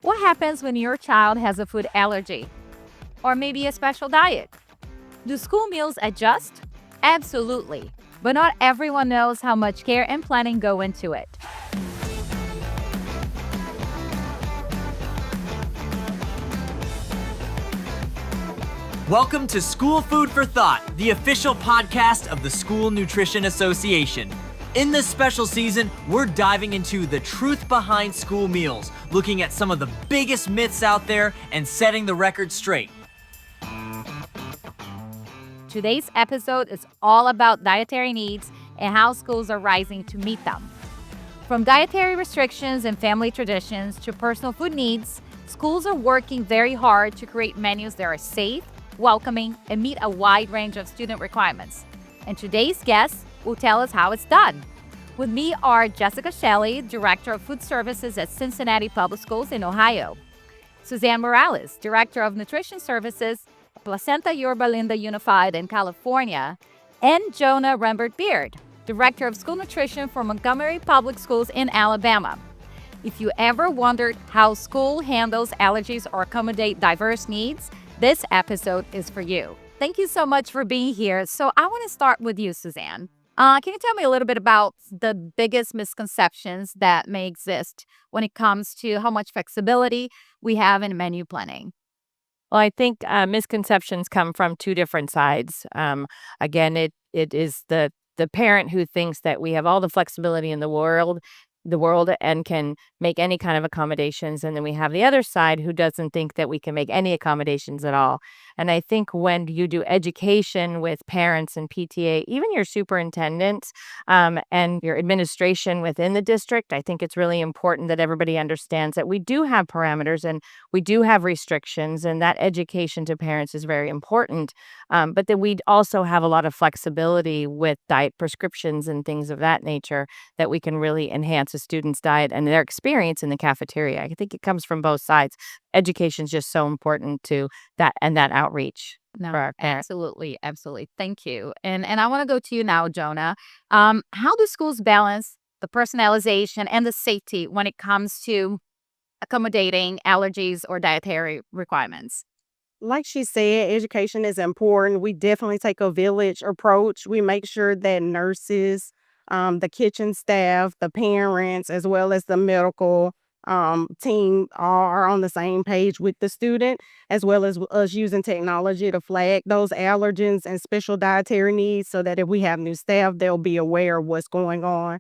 What happens when your child has a food allergy? Or maybe a special diet? Do school meals adjust? Absolutely. But not everyone knows how much care and planning go into it. Welcome to School Food for Thought, the official podcast of the School Nutrition Association. In this special season, we're diving into the truth behind school meals, looking at some of the biggest myths out there and setting the record straight. Today's episode is all about dietary needs and how schools are rising to meet them. From dietary restrictions and family traditions to personal food needs, schools are working very hard to create menus that are safe, welcoming, and meet a wide range of student requirements. And today's guests will tell us how it's done. With me are Jessica Shelley, Director of Food Services at Cincinnati Public Schools in Ohio; Suzanne Morales, Director of Nutrition Services, Placenta Yorba Linda Unified in California; and Jonah Rembert-Beard, Director of School Nutrition for Montgomery Public Schools in Alabama. If you ever wondered how school handles allergies or accommodate diverse needs, this episode is for you. Thank you so much for being here. So I want to start with you, Suzanne. Can you tell me a little bit about the biggest misconceptions that may exist when it comes to how much flexibility we have in menu planning? Well, I think misconceptions come from two different sides. Again, it is the parent who thinks that we have all the flexibility in the world and can make any kind of accommodations. And then we have the other side who doesn't think that we can make any accommodations at all. And I think when you do education with parents and PTA, even your superintendents and your administration within the district, I think it's really important that everybody understands that we do have parameters and we do have restrictions, and that education to parents is very important. But that we also have a lot of flexibility with diet prescriptions and things of that nature that we can really enhance a student's diet and their experience in the cafeteria. I think it comes from both sides. Education is just so important to that and that outreach for our parents. Absolutely. Thank you. And I want to go to you now, Jonah. How do schools balance the personalization and the safety when it comes to accommodating allergies or dietary requirements? Like she said, education is important. We definitely take a village approach. We make sure that nurses, the kitchen staff, the parents, as well as the medical team are on the same page with the student, as well as us using technology to flag those allergens and special dietary needs so that if we have new staff, they'll be aware of what's going on.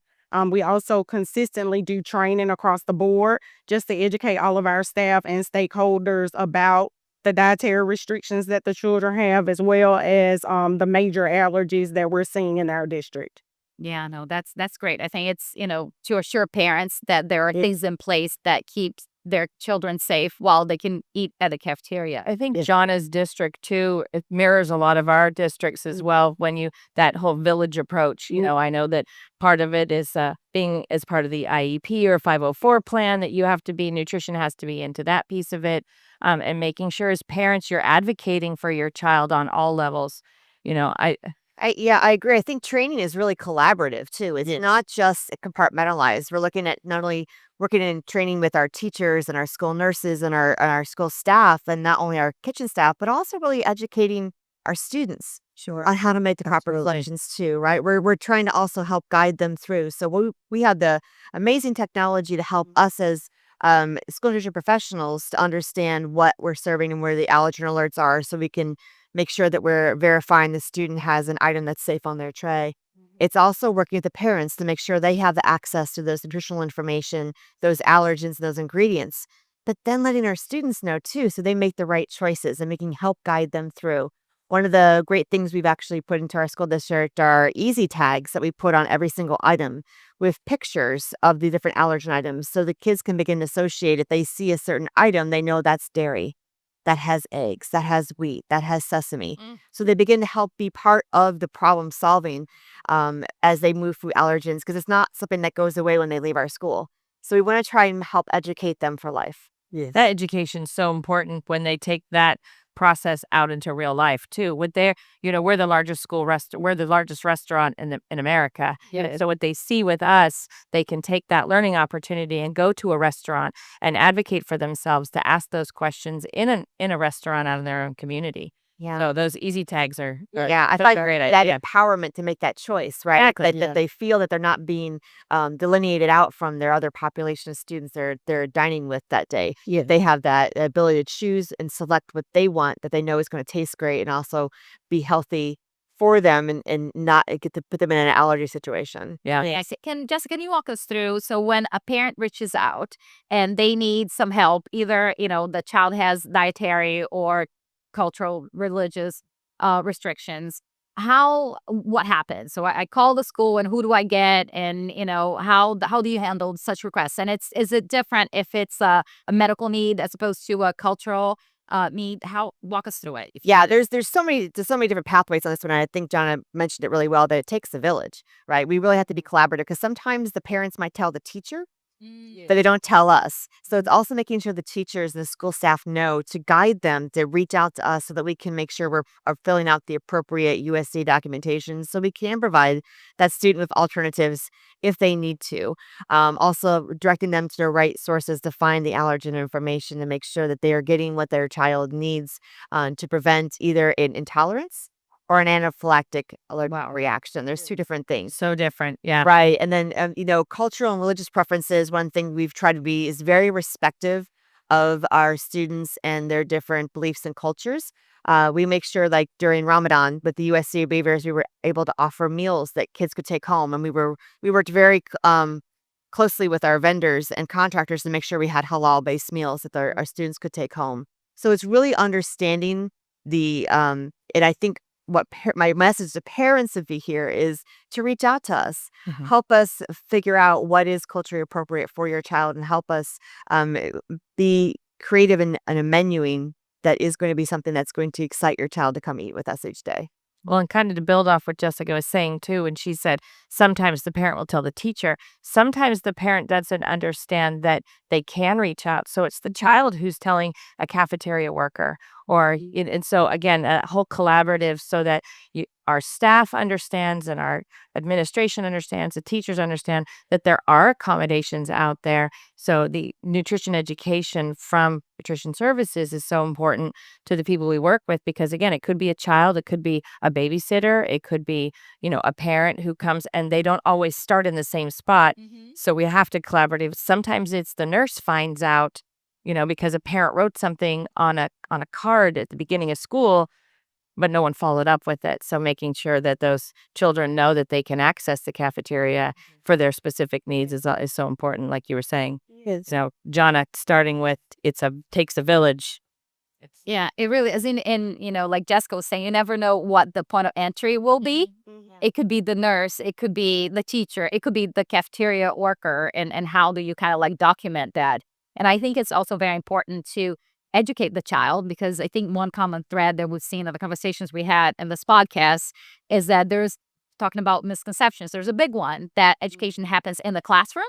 We also consistently do training across the board just to educate all of our staff and stakeholders about the dietary restrictions that the children have, as well as the major allergies that we're seeing in our district. Yeah, no, that's great. I think it's, to assure parents that there are things in place that keeps their children safe while they can eat at the cafeteria. I think Jana's district too, it mirrors a lot of our districts as well. When that whole village approach, I know that part of it is being as part of the IEP or 504 plan that you have to be, nutrition has to be into that piece of it. And making sure as parents, you're advocating for your child on all levels. I agree. I think training is really collaborative too. It's not just compartmentalized. We're looking at not only working in training with our teachers and our school nurses and our school staff, and not only our kitchen staff, but also really educating our students on how to make the proper selections too. Right? We're trying to also help guide them through. So we have the amazing technology to help us as school nutrition professionals to understand what we're serving and where the allergen alerts are, so we can make sure that we're verifying the student has an item that's safe on their tray. It's also working with the parents to make sure they have the access to those nutritional information, those allergens, those ingredients, but then letting our students know too, so they make the right choices and we can help guide them through. One of the great things we've actually put into our school district are easy tags that we put on every single item with pictures of the different allergen items, so the kids can begin to associate. If they see a certain item, they know that's dairy, that has eggs, that has wheat, that has sesame. So they begin to help be part of the problem solving as they move through allergens, because it's not something that goes away when they leave our school. So we want to try and help educate them for life. That education is so important when they take that process out into real life too. With their, we're the largest we're the largest restaurant in America. Yeah. So what they see with us, they can take that learning opportunity and go to a restaurant and advocate for themselves to ask those questions in a restaurant out in their own community. Yeah. So those easy tags are Yeah, I such a thought great that idea. empowerment to make that choice, right? Exactly. That they feel that they're not being delineated out from their other population of students they're dining with that day. Yeah. They have that ability to choose and select what they want that they know is going to taste great and also be healthy for them and not get to put them in an allergy situation. Yeah. I see. Jessica, can you walk us through? So when a parent reaches out and they need some help, either, the child has dietary or cultural, religious restrictions, what happens? So I call the school and who do I get? And, how do you handle such requests? And is it different if it's a medical need as opposed to a cultural need? Walk us through it. Yeah, there's so many different pathways on this one. And I think Jonna mentioned it really well that it takes a village, right? We really have to be collaborative because sometimes the parents might tell the teacher, but they don't tell us. So it's also making sure the teachers and the school staff know to guide them to reach out to us so that we can make sure we're are filling out the appropriate USC documentation so we can provide that student with alternatives if they need to. Also directing them to the right sources to find the allergen information and make sure that they are getting what their child needs to prevent either an intolerance or an anaphylactic allergic reaction. There's two different things. So different. Yeah. Right. And then, cultural and religious preferences, one thing we've tried to be is very respective of our students and their different beliefs and cultures. We make sure, like during Ramadan with the USC Beavers, we were able to offer meals that kids could take home. And we worked very closely with our vendors and contractors to make sure we had halal based meals that our students could take home. So it's really understanding and I think my message to parents would be here is to reach out to us, help us figure out what is culturally appropriate for your child, and help us be creative in a menuing that is going to be something that's going to excite your child to come eat with us each day. Well, and kind of to build off what Jessica was saying too, and she said sometimes the parent will tell the teacher, sometimes the parent doesn't understand that they can reach out. So it's the child who's telling a cafeteria worker, and so again, a whole collaborative so that our staff understands and our administration understands, the teachers understand that there are accommodations out there. So the nutrition education from nutrition services is so important to the people we work with because again, it could be a child, it could be a babysitter, it could be, a parent who comes and they don't always start in the same spot. So we have to collaborate. Sometimes it's the nurse finds out, because a parent wrote something on a card at the beginning of school, but no one followed up with it. So making sure that those children know that they can access the cafeteria for their specific needs is so important, like you were saying. Yes. So, Jonna, starting with takes a village. Yeah, it really is. Like Jessica was saying, you never know what the point of entry will be. It could be the nurse, it could be the teacher, it could be the cafeteria worker, and how do you kind of like document that? And I think it's also very important to educate the child because I think one common thread that we've seen in the conversations we had in this podcast is that there's talking about misconceptions. There's a big one that education happens in the classroom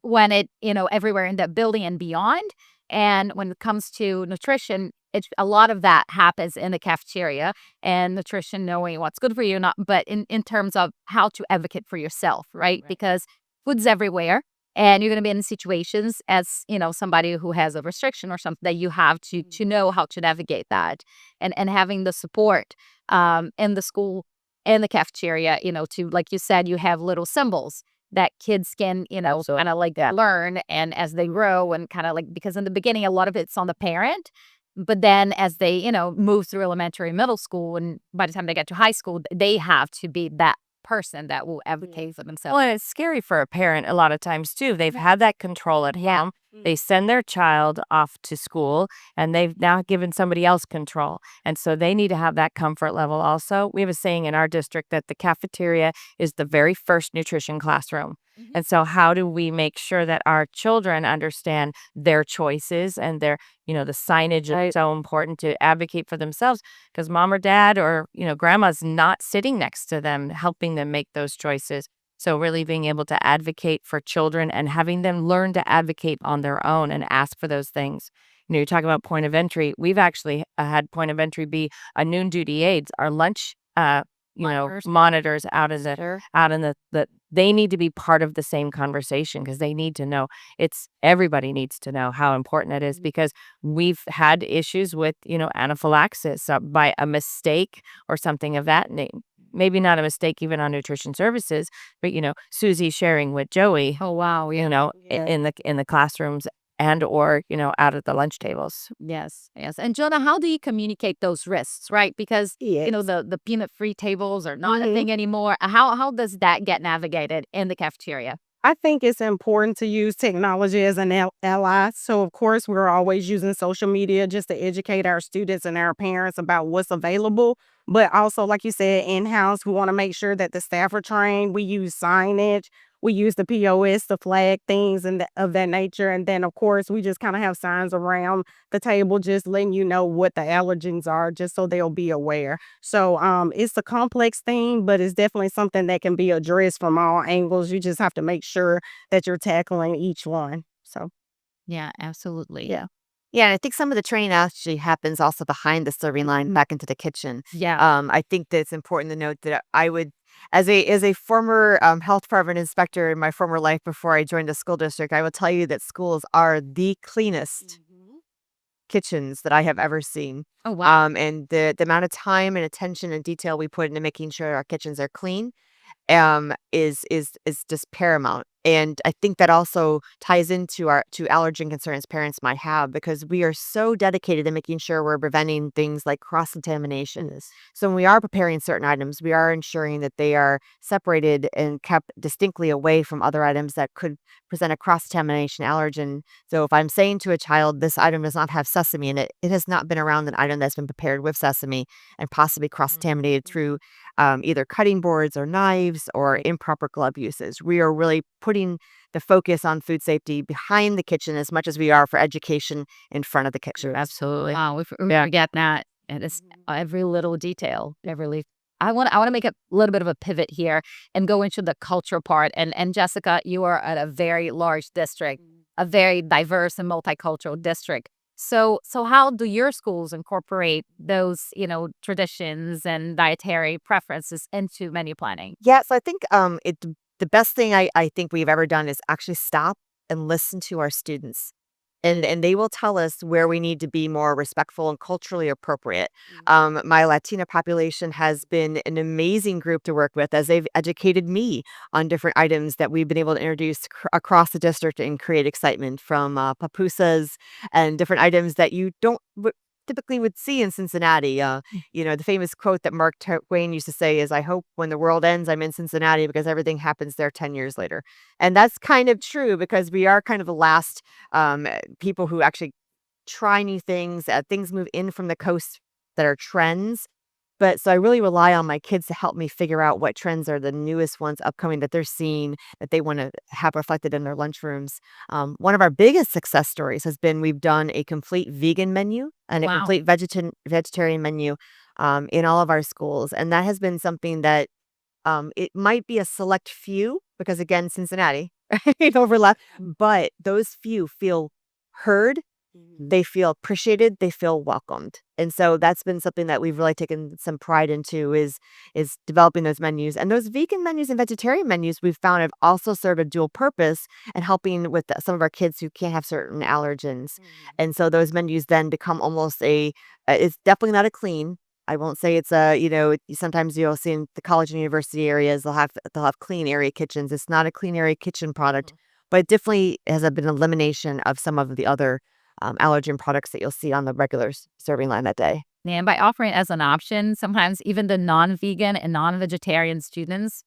when everywhere in that building and beyond. And when it comes to nutrition, a lot of that happens in the cafeteria and nutrition, knowing what's good for you, but in terms of how to advocate for yourself, right? Because food's everywhere. And you're going to be in situations as, somebody who has a restriction or something that you have to know how to navigate that and having the support in the school and the cafeteria, to, like you said, you have little symbols that kids can, kind of like learn and as they grow and kind of like, because in the beginning, a lot of it's on the parent. But then as they, move through elementary, middle school, and by the time they get to high school, they have to be that person that will advocate for themselves. Well, and it's scary for a parent a lot of times too. They've had that control at home. They send their child off to school and they've now given somebody else control. And so they need to have that comfort level also. We have a saying in our district that the cafeteria is the very first nutrition classroom. And so how do we make sure that our children understand their choices and the signage is so important to advocate for themselves because mom or dad or, grandma's not sitting next to them, helping them make those choices. So really being able to advocate for children and having them learn to advocate on their own and ask for those things You talk about point of entry. We've actually had point of entry be a noon duty aides, our lunch, monitors out in the they need to be part of the same conversation because they need to know everybody needs to know how important it is because we've had issues with, anaphylaxis by a mistake or something of that name. Maybe not a mistake even on nutrition services, but Susie sharing with Joey, Oh, wow. Yeah. in the classrooms and or, out at the lunch tables. Yes, yes. And Jonah, how do you communicate those risks, right? Because Yes. the peanut-free tables are not a Mhm. thing anymore. How does that get navigated in the cafeteria? I think it's important to use technology as an ally. So, of course, we're always using social media just to educate our students and our parents about what's available. But also, like you said, in house, we want to make sure that the staff are trained. We use signage, we use the POS to flag things and of that nature. And then, of course, we just kind of have signs around the table just letting you know what the allergens are, just so they'll be aware. So it's a complex thing, but it's definitely something that can be addressed from all angles. You just have to make sure that you're tackling each one. So Yeah, absolutely. yeah. Yeah, and I think some of the training actually happens also behind the serving line back into the kitchen. Yeah. I think that it's important to note that I would, as a former health department inspector in my former life before I joined the school district, I will tell you that schools are the cleanest kitchens that I have ever seen. Oh, wow. And the amount of time and attention and detail we put into making sure our kitchens are clean is just paramount. And I think that also ties into our to allergen concerns parents might have because we are so dedicated to making sure we're preventing things like cross contamination. So when we are preparing certain items, we are ensuring that they are separated and kept distinctly away from other items that could present a cross contamination allergen. So if I'm saying to a child, this item does not have sesame in it, it has not been around an item that's been prepared with sesame and possibly cross contaminated through either cutting boards or knives or improper glove uses. We are really putting the focus on food safety behind the kitchen as much as we are for education in front of the kitchen. Absolutely. Wow, we forget that. And it's every little detail, I want to make a little bit of a pivot here and go into the culture part. And Jessica, you are at a very large district, a very diverse and multicultural district. So how do your schools incorporate those, traditions and dietary preferences into menu planning? Yeah, so I think the best thing I think we've ever done is actually stop and listen to our students. And they will tell us where we need to be more respectful and culturally appropriate. My Latina population has been an amazing group to work with as they've educated me on different items that we've been able to introduce across the district and create excitement from pupusas and different items that you don't typically would see in Cincinnati. The famous quote that Mark Twain used to say is, "I hope when the world ends, I'm in Cincinnati because everything happens there 10 years later." And that's kind of true because we are kind of the last people who actually try new things. Things move in from the coast that are trends. But so I really rely on my kids to help me figure out what trends are the newest ones upcoming that they're seeing that they want to have reflected in their lunchrooms. One of our biggest success stories has been we've done a complete vegan menu and a Wow. complete vegetarian menu in all of our schools. And that has been something that it might be a select few because, again, Cincinnati, overlap, but those few feel heard. They feel appreciated, they feel welcomed. And so that's been something that we've really taken some pride into is developing those menus. And those vegan menus and vegetarian menus we've found have also served a dual purpose and helping with some of our kids who can't have certain allergens. And so those menus then become almost it's definitely not a clean. I won't say it's sometimes you'll see in the college and university areas they'll have clean area kitchens. It's not a clean area kitchen product, but it definitely has been an elimination of some of the other allergen products that you'll see on the regular serving line that day. And by offering it as an option, sometimes even the non-vegan and non-vegetarian students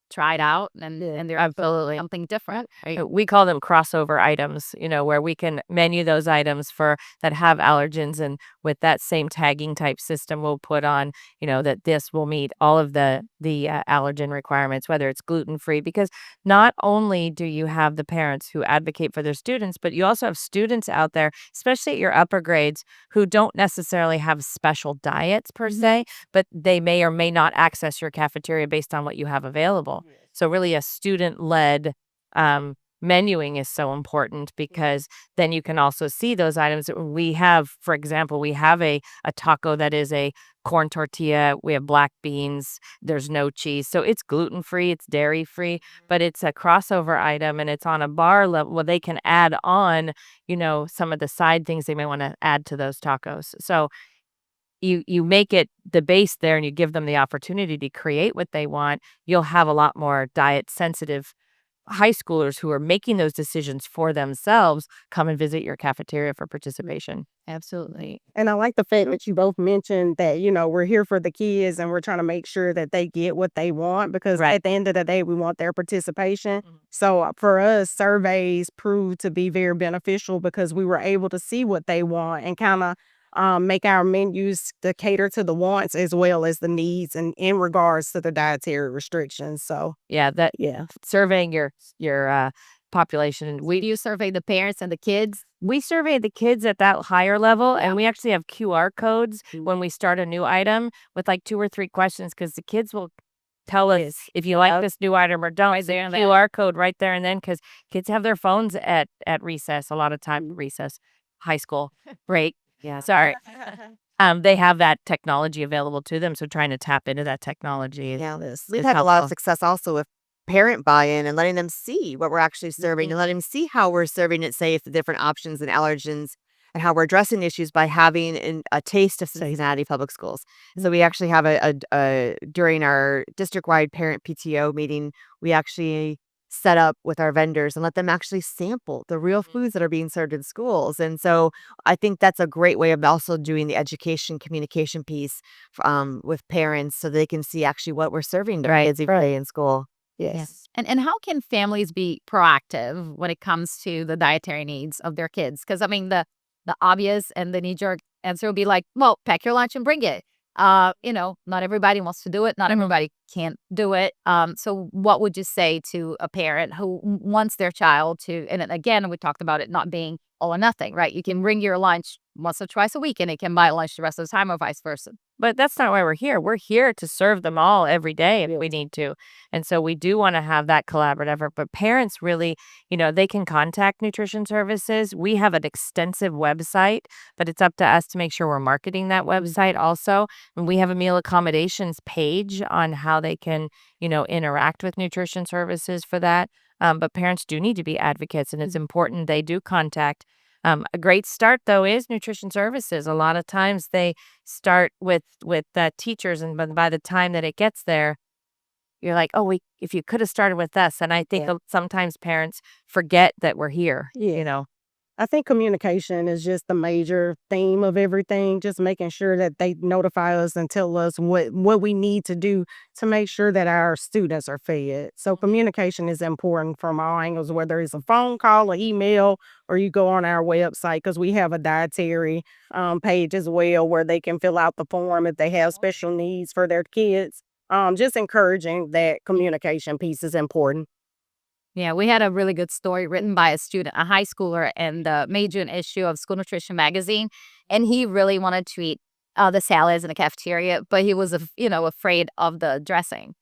try it out and they're Absolutely. something different. We call them crossover items, where we can menu those items for that have allergens, and with that same tagging type system, we'll put on, that this will meet all of the allergen requirements, whether it's gluten free. Because not only do you have the parents who advocate for their students, but you also have students out there, especially at your upper grades, who don't necessarily have special diets per se, but they may or may not access your cafeteria based on what you have available. So really a student-led menuing is so important because then you can also see those items. We have, for example, we have a taco that is a corn tortilla. We have black beans. There's no cheese. So it's gluten-free, it's dairy-free, but it's a crossover item and it's on a bar level where they can add on, some of the side things they may want to add to those tacos. So you make it the base there and you give them the opportunity to create what they want, you'll have a lot more diet sensitive high schoolers who are making those decisions for themselves come and visit your cafeteria for participation. Absolutely. And I like the fact that you both mentioned that, we're here for the kids and we're trying to make sure that they get what they want because Right. at the end of the day, we want their participation. Mhm. So for us, surveys proved to be very beneficial because we were able to see what they want and kind of make our menus to cater to the wants as well as the needs and in regards to the dietary restrictions. So, Yeah, that yeah. surveying your population. And Do you survey the parents and the kids? we survey the kids at that higher level, Yeah. and we actually have QR codes when we start a new item with like 2 or 3 questions because the kids will tell us if you like this new item or don't. Right It's a there and then. QR code right there and then because kids have their phones at recess a lot of time. Recess, high school break. Yeah. Sorry. They have that technology available to them, so trying to tap into that technology Yeah. is We've is had a lot of helpful. success also with parent buy-in and letting them see what we're actually serving and letting them see how we're serving it, say, if the different options and allergens and how we're addressing issues by having a taste of Cincinnati public schools. So we actually have during our district-wide parent PTO meeting, we actually set up with our vendors and let them actually sample the real foods that are being served in schools. And so I think that's a great way of also doing the education communication piece with parents so they can see actually what we're serving to kids every day in school. Yes. And how can families be proactive when it comes to the dietary needs of their kids? Because I mean, the obvious and the knee jerk answer would be like, well, pack your lunch and bring it. Not everybody wants to do it. Not everybody can't do it. So what would you say to a parent who wants their child to, and then again, we talked about it not being all or nothing, right? You can bring your lunch once or twice a week and it can buy lunch the rest of the time or vice versa. But that's not why we're here. We're here to serve them all every day if we need to. And so we do want to have that collaborative effort. But parents really, they can contact nutrition services. We have an extensive website, but it's up to us to make sure we're marketing that website also. And we have a meal accommodations page on how they can, interact with nutrition services for that. But parents do need to be advocates, and it's important they do contact. A great start, though, is nutrition services. A lot of times they start with teachers, and by the time that it gets there, you're like, oh, if you could have started with us. And I think sometimes parents forget that we're here. Yeah. I think communication is just the major theme of everything, just making sure that they notify us and tell us what we need to do to make sure that our students are fed. So communication is important from all angles, whether it's a phone call, or email, or you go on our website because we have a dietary page as well where they can fill out the form if they have special needs for their kids. Just encouraging that communication piece is important. Yeah, we had a really good story written by a student, a high schooler, and the made an issue of School Nutrition magazine. And he really wanted to eat the salads in the cafeteria, but he was, afraid of the dressing.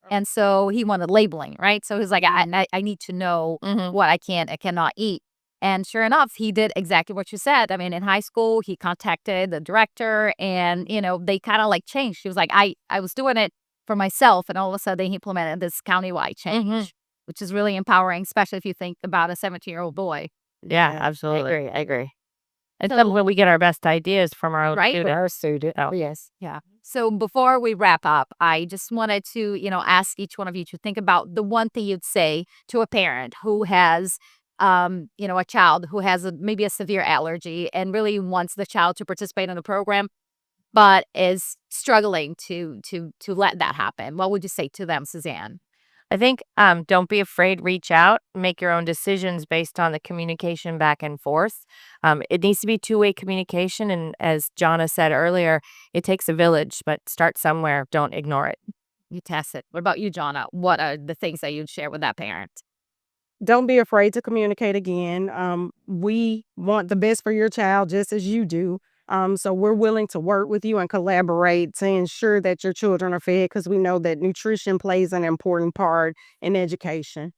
And so he wanted labeling, right? So he's like, I need to know what I can and cannot eat. And sure enough, he did exactly what you said. I mean, in high school, he contacted the director and, they kind of like changed. He was like, I was doing it for myself. And all of a sudden, he implemented this countywide change, which is really empowering, especially if you think about a 17-year-old boy. Yeah, absolutely. I agree. And some when we get our best ideas from our own Right? students. Our student. Oh. Yes. Yeah. So before we wrap up, I just wanted to, ask each one of you to think about the one thing you'd say to a parent who has, a child who has maybe a severe allergy and really wants the child to participate in the program, but is struggling to let that happen. What would you say to them, Suzanne? I think don't be afraid, reach out, make your own decisions based on the communication back and forth. It needs to be two-way communication. And as Jonna said earlier, it takes a village, but start somewhere. Don't ignore it. You test it. What about you, Jonna? What are the things that you'd share with that parent? Don't be afraid to communicate again. We want the best for your child just as you do. So we're willing to work with you and collaborate to ensure that your children are fed because we know that nutrition plays an important part in education.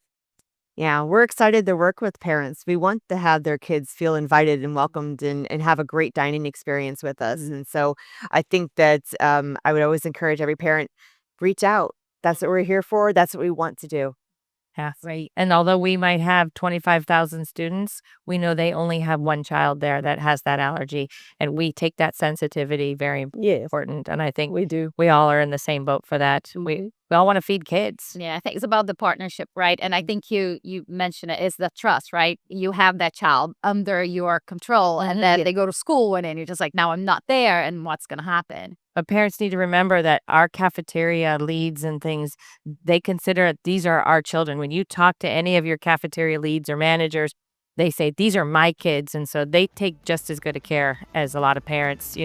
Yeah, we're excited to work with parents. We want to have their kids feel invited and welcomed and have a great dining experience with us. And so I think that I would always encourage every parent, reach out. That's what we're here for. That's what we want to do. Yeah. Right. And although we might have 25,000 students, we know they only have one child there that has that allergy. And we take that sensitivity very Yes, important. And I think we do. we all are in the same boat for that. We all want to feed kids. Yeah, I think it's about the partnership, right? And I think you mentioned it is the trust, right? You have that child under your control, and then they go to school, and then you're just like, now I'm not there, and what's going to happen? But parents need to remember that our cafeteria leads and things, they consider these are our children. When you talk to any of your cafeteria leads or managers, they say, these are my kids. And so they take just as good a care as a lot of parents,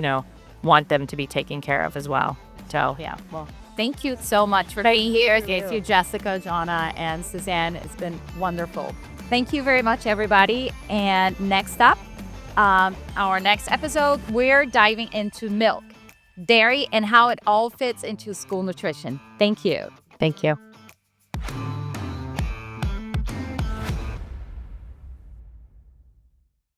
want them to be taken care of as well. So, Yeah, well, thank you so much for being here. Thank you, Jessica, Jonna, and Suzanne. It's been wonderful. Thank you very much, everybody. And next up, our next episode, we're diving into milk, dairy, and how it all fits into school nutrition. Thank you. thank you.